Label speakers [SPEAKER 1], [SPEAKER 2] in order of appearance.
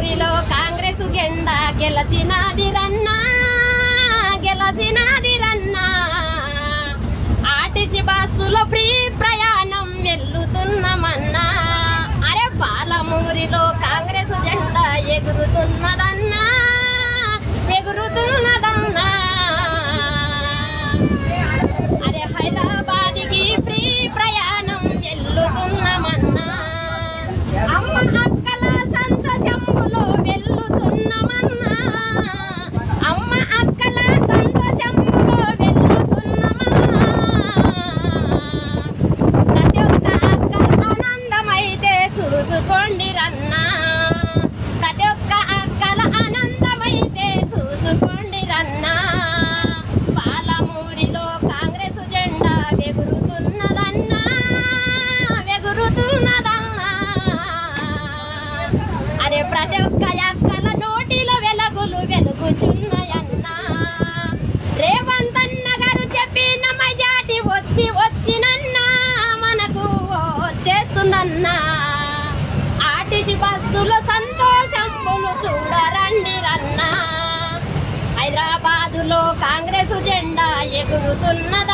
[SPEAKER 1] పాలమూరిలో కాంగ్రెస్ జెండా గెలచినాది రన్నా గెలచినాది రన్నా ఆర్టీసీ బస్సులో ఫ్రీ ప్రయాణం వెళ్తున్నామన్నా అరే పాలమూరిలో కాంగ్రెస్ జెండా ఎగురుతున్నదన్నా ఎగురుతున్నదన్నా అరే హైదరాబాద్కి ఫ్రీ ప్రయాణం వెళ్తున్నామన్నా అమ్మ అక్కల సంతోషంలో వెళ్తున్నామన్నా అమ్మ అక్కల సంతోషంలో వెళ్తున్నామన్నా ప్రతి ఒక్క అక్క ఆనందమైతే చూసుకోండి రన్నా ప్రతి ఒక్క అక్కల ఆనందమైతే చూసుకోండి రన్నా పాలమూరిలో కాంగ్రెస్ జెండా ఎగురుతున్నదన్నా ఎగురుతున్నదన్నా అరే ప్రతి ఒక్క అక్కల నోటిలో వెలుగులు వెలుగుచున్నాయన్నా రేవంత్ అన్న గారు చెప్పిన మెజార్టీ వచ్చినన్నా మనకు వచ్చేస్తుందన్నా ఆర్టీసీ బస్సులో సంతోషములు చూడరండి రన్నా హైదరాబాదులో కాంగ్రెస్ జెండా ఎగురుతున్నదా